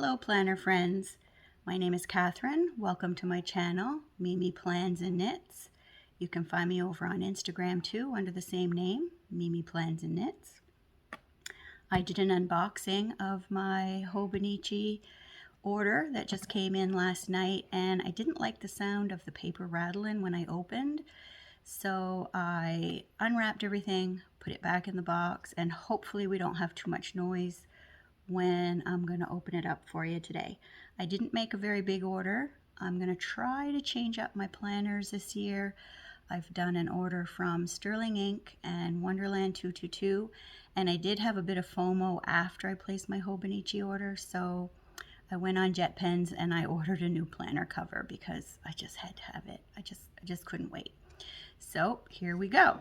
Hello planner friends, my name is Catherine. Welcome to my channel, Mimi Plans and Knits. You can find me over on Instagram too under the same name, Mimi Plans and Knits. I did an unboxing of my Hobonichi order that just came in last night, and I didn't like the sound of the paper rattling when I opened, so I unwrapped everything, put it back in the box, and hopefully we don't have too much noise when I'm going to open it up for you today. I didn't make a very big order. I'm going to try to change up my planners this year. I've done an order from Sterling Ink and Wonderland 222, and I did have a bit of FOMO after I placed my Hobonichi order, so I went on JetPens and I ordered a new planner cover because I just had to have it. I just couldn't wait. So here we go.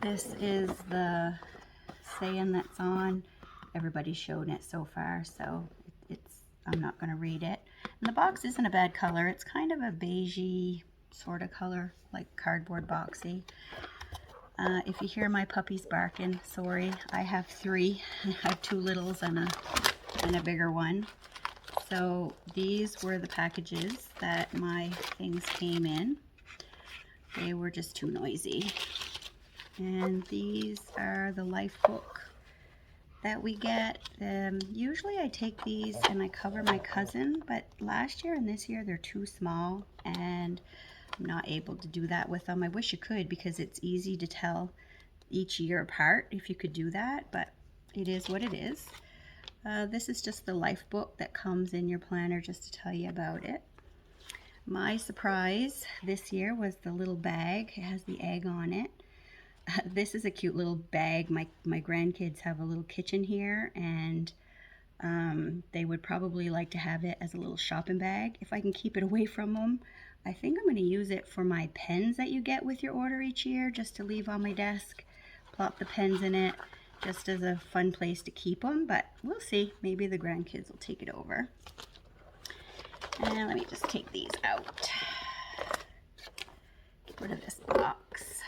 This is the saying that's on. Everybody's shown it so far, so I'm not going to read it. And the box isn't a bad color. It's kind of a beigey sort of color, like cardboard boxy. If you hear my puppies barking, sorry. I have three. I have two littles and a bigger one. So these were the packages that my things came in. They were just too noisy. And these are the life book that we get. Usually I take these and I cover my cousin, but last year and this year they're too small and I'm not able to do that with them. I wish you could, because it's easy to tell each year apart if you could do that, but it is what it is. This is just the life book that comes in your planner, just to tell you about it. My surprise this year was the little bag. It has the egg on it. This is a cute little bag. My grandkids have a little kitchen here, and they would probably like to have it as a little shopping bag. If I can keep it away from them, I think I'm going to use it for my pens that you get with your order each year, just to leave on my desk. Plop the pens in it, just as a fun place to keep them, but we'll see. Maybe the grandkids will take it over. And let me just take these out. Get rid of this box.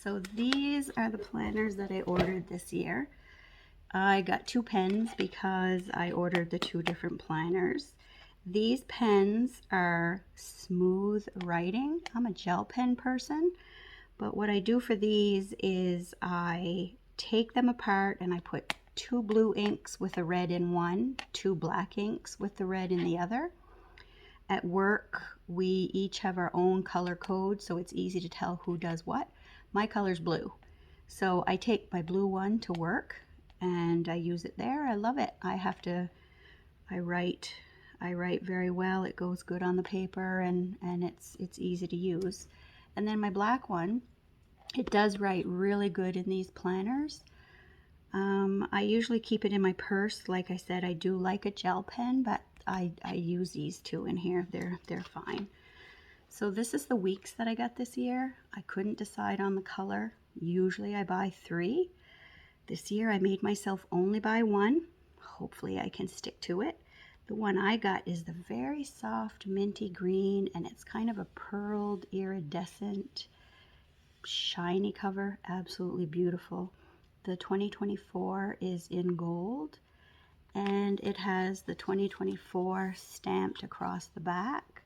So these are the planners that I ordered this year. I got two pens because I ordered the two different planners. These pens are smooth writing. I'm a gel pen person, but what I do for these is I take them apart and I put two blue inks with a red in one, two black inks with the red in the other. At work, we each have our own color code, so it's easy to tell who does what. My color's blue, so I take my blue one to work and I use it there. I love it. I write very well. It goes good on the paper, and it's easy to use. And then my black one, it does write really good in these planners. I usually keep it in my purse. Like I said, I do like a gel pen, but I use these two in here. They're fine. So this is the weeks that I got this year. I couldn't decide on the color. Usually I buy three. This year I made myself only buy one. Hopefully I can stick to it. The one I got is the very soft minty green, and it's kind of a pearled iridescent shiny cover. Absolutely beautiful. The 2024 is in gold, and it has the 2024 stamped across the back.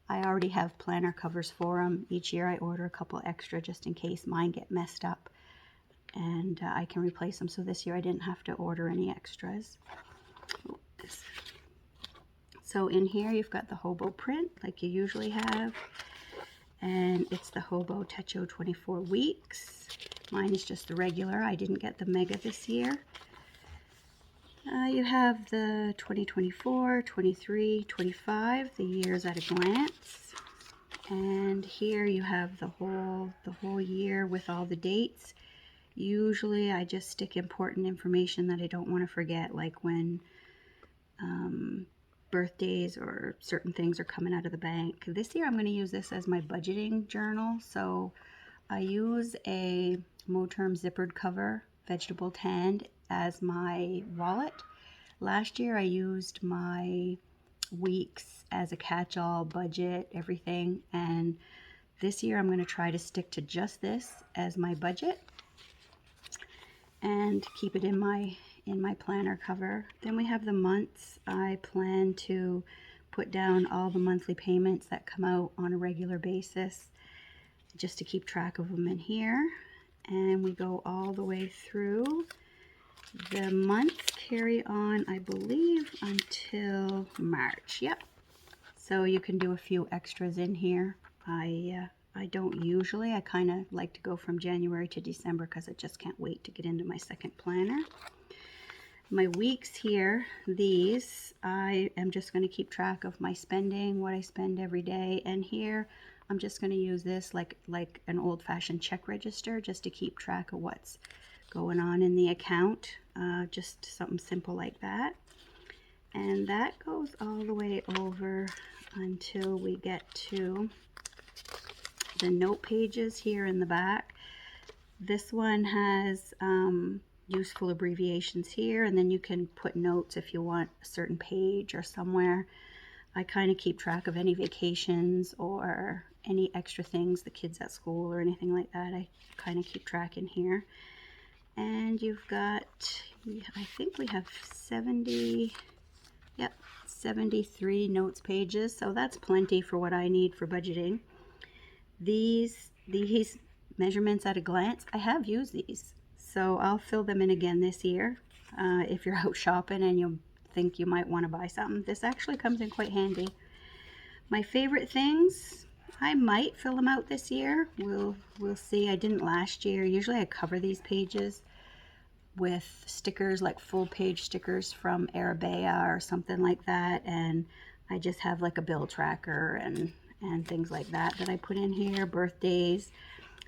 I already have planner covers for them. Each year I order a couple extra just in case mine get messed up, and I can replace them. So this year I didn't have to order any extras. So in here you've got the hobo print like you usually have, and it's the Hobo Techo 24 weeks. Mine is just the regular. I didn't get the mega this year. You have the 2024, 23, 25, the years at a glance. And here you have the whole year with all the dates. Usually I just stick important information that I don't want to forget, like when birthdays or certain things are coming out of the bank. This year I'm going to use this as my budgeting journal. So I use a Moterm zippered cover, vegetable tanned, as my wallet. Last year I used my weeks as a catch-all, budget, everything, and this year I'm going to try to stick to just this as my budget and keep it in my in my planner cover. Then we have the months. I plan to put down all the monthly payments that come out on a regular basis, just to keep track of them in here. And we go all the way through. The months carry on, I believe, until March. Yep. So you can do a few extras in here. I don't usually. I kind of like to go from January to December because I just can't wait to get into my second planner. My weeks here, these, I am just going to keep track of my spending, what I spend every day. And here, I'm just going to use this like an old-fashioned check register just to keep track of what's going on in the account. Just something simple like that. And that goes all the way over until we get to the note pages here in the back. This one has useful abbreviations here, and then you can put notes if you want a certain page or somewhere. I kind of keep track of any vacations or any extra things, the kids at school or anything like that. I kind of keep track in here. And you've got, I think we have 70, yep, 73 notes pages, so that's plenty for what I need for budgeting. These measurements at a glance, I have used these, so I'll fill them in again this year. If you're out shopping and you think you might want to buy something, this actually comes in quite handy. My favorite things, I might fill them out this year. We'll see. I didn't last year. Usually I cover these pages with stickers, like full page stickers from Arabea or something like that, and I just have like a bill tracker and things like that I put in here, birthdays.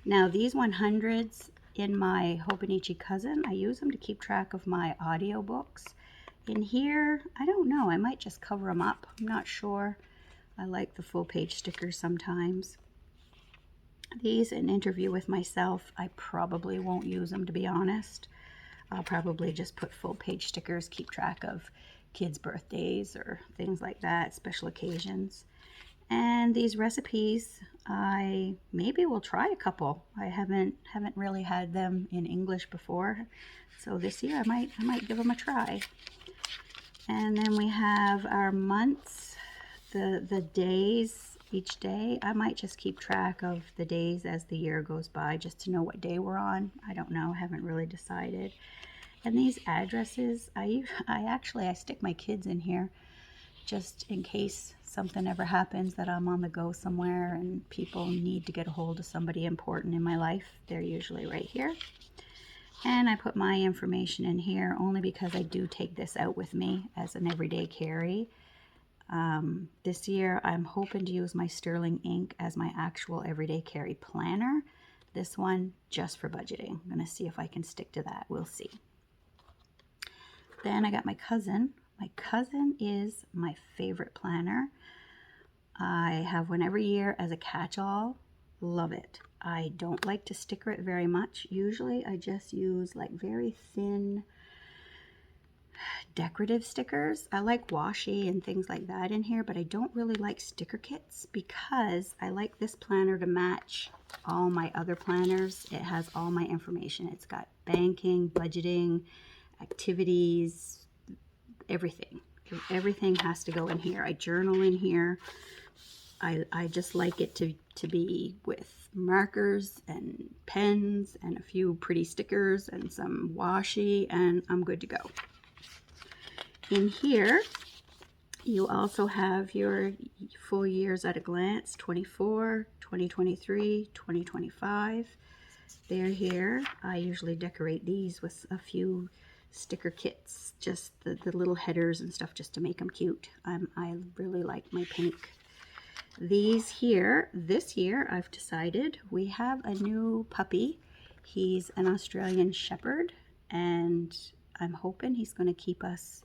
Now these 100s in my Hobonichi cousin, I use them to keep track of my audiobooks. In here, I don't know, I might just cover them up. I'm not sure. I like the full page stickers sometimes. These, an interview with myself, I probably won't use them, to be honest. I'll probably just put full page stickers, keep track of kids' birthdays or things like that, special occasions. And these recipes, I maybe will try a couple. I haven't really had them in English before, so this year I might give them a try. And then we have our months, the days, each day. I might just keep track of the days as the year goes by, just to know what day we're on. I don't know, haven't really decided. And these addresses, I stick my kids in here just in case something ever happens that I'm on the go somewhere and people need to get a hold of somebody important in my life. They're usually right here. And I put my information in here only because I do take this out with me as an everyday carry. This year I'm hoping to use my sterling ink as my actual everyday carry planner. This one just for budgeting. I'm going to see if I can stick to that. We'll see. Then I got my cousin. My cousin is my favorite planner. I have one every year as a catch-all. Love it. I don't like to sticker it very much. Usually I just use like very thin decorative stickers. I like washi and things like that in here, but I don't really like sticker kits because I like this planner to match all my other planners. It has all my information. It's got banking, budgeting, activities, everything. Everything has to go in here. I journal in here. I just like it to be with markers and pens and a few pretty stickers and some washi, and I'm good to go. In here, you also have your full years at a glance, 24, 2023, 2025. They're here. I usually decorate these with a few sticker kits, just the little headers and stuff just to make them cute. I really like my pink. These here, this year I've decided we have a new puppy. He's an Australian Shepherd, and I'm hoping he's going to keep us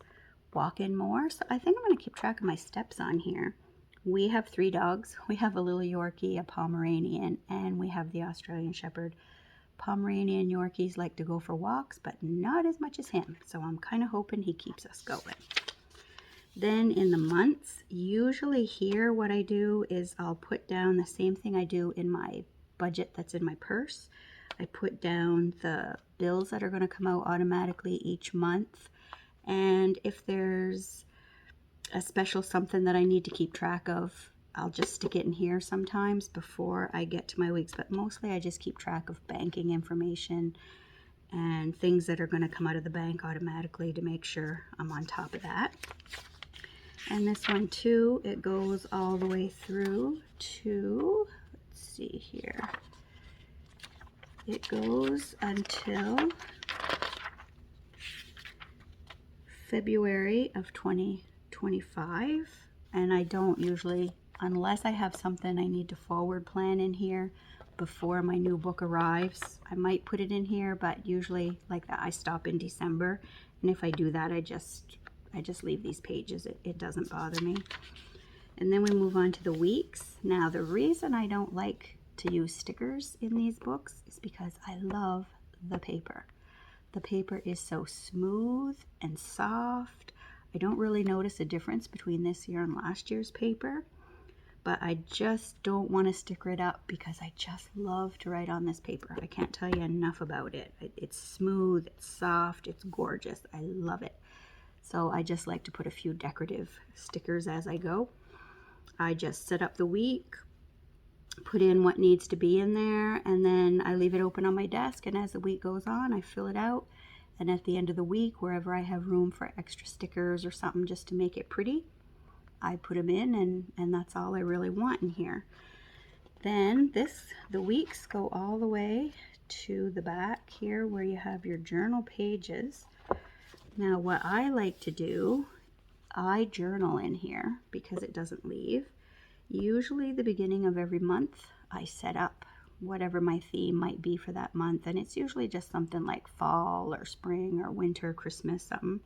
walking more. So I think I'm going to keep track of my steps on here. We have 3 dogs. We have a little Yorkie, a Pomeranian, and we have the Australian Shepherd. Pomeranian Yorkies like to go for walks, but not as much as him. So I'm kind of hoping he keeps us going. Then in the months, usually here what I do is I'll put down the same thing I do in my budget that's in my purse. I put down the bills that are going to come out automatically each month. And if there's a special something that I need to keep track of, I'll just stick it in here sometimes before I get to my weeks. But mostly I just keep track of banking information and things that are going to come out of the bank automatically to make sure I'm on top of that. And this one too, it goes all the way through to, let's see here, it goes until February of 2025, and I don't usually, unless I have something I need to forward plan in here before my new book arrives, I might put it in here, but usually like that I stop in December, and if I do that I just leave these pages. It doesn't bother me. And then we move on to the weeks. Now the reason I don't like to use stickers in these books is because I love the paper. The paper is so smooth and soft. I don't really notice a difference between this year and last year's paper, but I just don't want to sticker it up because I just love to write on this paper. I can't tell you enough about it. It's smooth, it's soft, it's gorgeous. I love it. So I just like to put a few decorative stickers as I go. I just set up the week, put in what needs to be in there, and then I leave it open on my desk, and as the week goes on I fill it out, and at the end of the week, wherever I have room for extra stickers or something just to make it pretty, I put them in, and that's all I really want in here. Then the weeks go all the way to the back here where you have your journal pages. Now what I like to do, I journal in here because it doesn't leave. Usually the beginning of every month I set up whatever my theme might be for that month, and it's usually just something like fall or spring or winter, Christmas, something.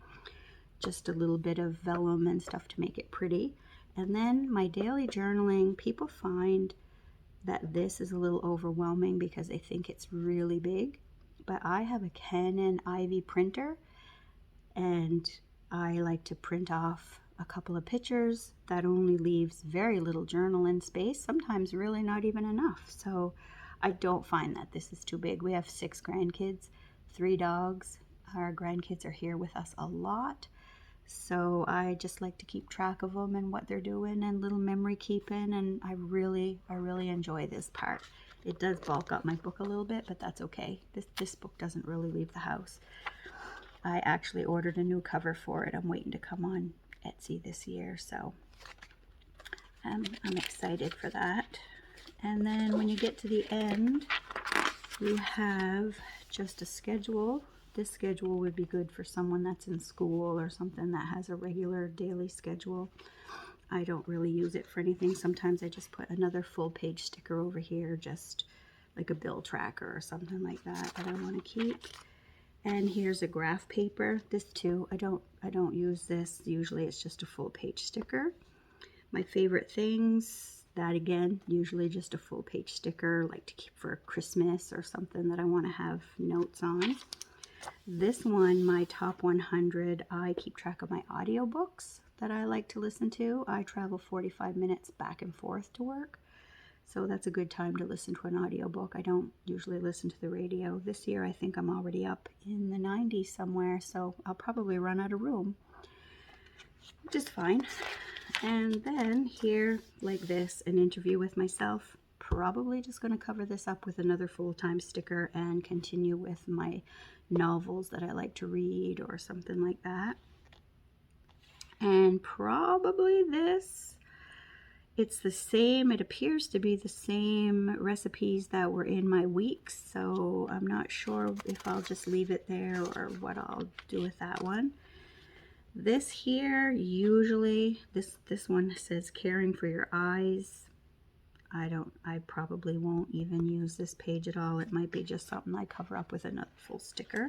Just a little bit of vellum and stuff to make it pretty. And then my daily journaling, people find that this is a little overwhelming because they think it's really big, but I have a Canon Ivy printer, and I like to print off a couple of pictures. That only leaves very little journaling space, sometimes really not even enough. So I don't find that this is too big. We have 6 grandkids, 3 dogs. Our grandkids are here with us a lot, so I just like to keep track of them and what they're doing and little memory keeping, and I really enjoy this part. It does bulk up my book a little bit, but that's okay. This book doesn't really leave the house. I actually ordered a new cover for it. I'm waiting to come on Etsy this year, so I'm excited for that. And then when you get to the end, you have just a schedule. This schedule would be good for someone that's in school or something that has a regular daily schedule. I don't really use it for anything. Sometimes I just put another full page sticker over here, just like a bill tracker or something like that I want to keep. And here's a graph paper. This too, I don't use this. Usually it's just a full page sticker. My favorite things, that again, usually just a full page sticker, like to keep for Christmas or something that I want to have notes on. This one, my top 100, I keep track of my audiobooks that I like to listen to. I travel 45 minutes back and forth to work, so that's a good time to listen to an audiobook. I don't usually listen to the radio. This year I think I'm already up in the 90s somewhere, so I'll probably run out of room, which is fine. And then here, like this, an interview with myself. Probably just going to cover this up with another full-time sticker and continue with my novels that I like to read or something like that. And probably this, it's the same, it appears to be the same recipes that were in my weeks, so I'm not sure if I'll just leave it there or what I'll do with that one. This here, usually, this one says caring for your eyes. I probably won't even use this page at all. It might be just something I cover up with another full sticker.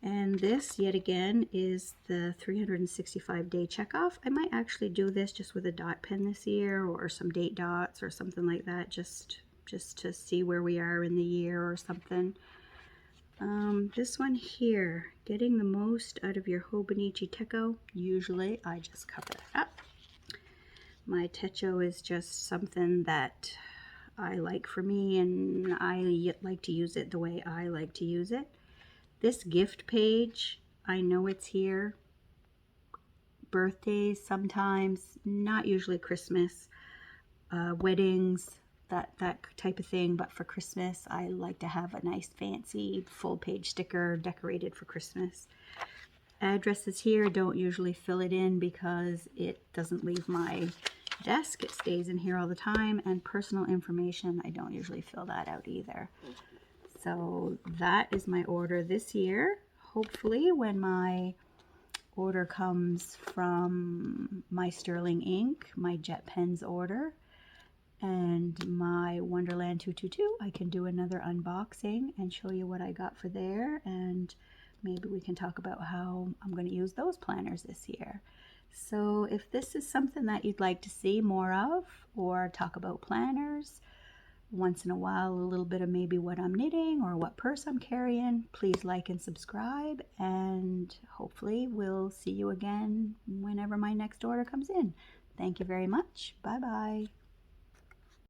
And this, yet again, is the 365-day checkoff. I might actually do this just with a dot pen this year, or some date dots or something like that, just to see where we are in the year or something. This one here, getting the most out of your Hobonichi techo. Usually I just cover that up. My techo is just something that I like for me, and I like to use it the way I like to use it. This gift page, I know it's here. Birthdays sometimes, not usually Christmas, weddings, that type of thing. But for Christmas, I like to have a nice fancy full page sticker decorated for Christmas. Addresses here, don't usually fill it in because it doesn't leave my desk. It stays in here all the time. And personal information, I don't usually fill that out either. So that is my order this year. Hopefully when my order comes from my Sterling ink, my Jet Pens order, and my Wonderland 222, I can do another unboxing and show you what I got for there, and maybe we can talk about how I'm going to use those planners this year. So if this is something that you'd like to see more of, or talk about planners, once in a while a little bit of maybe what I'm knitting or what purse I'm carrying, please like and subscribe, and hopefully we'll see you again whenever my next order comes in. Thank you very much. Bye bye.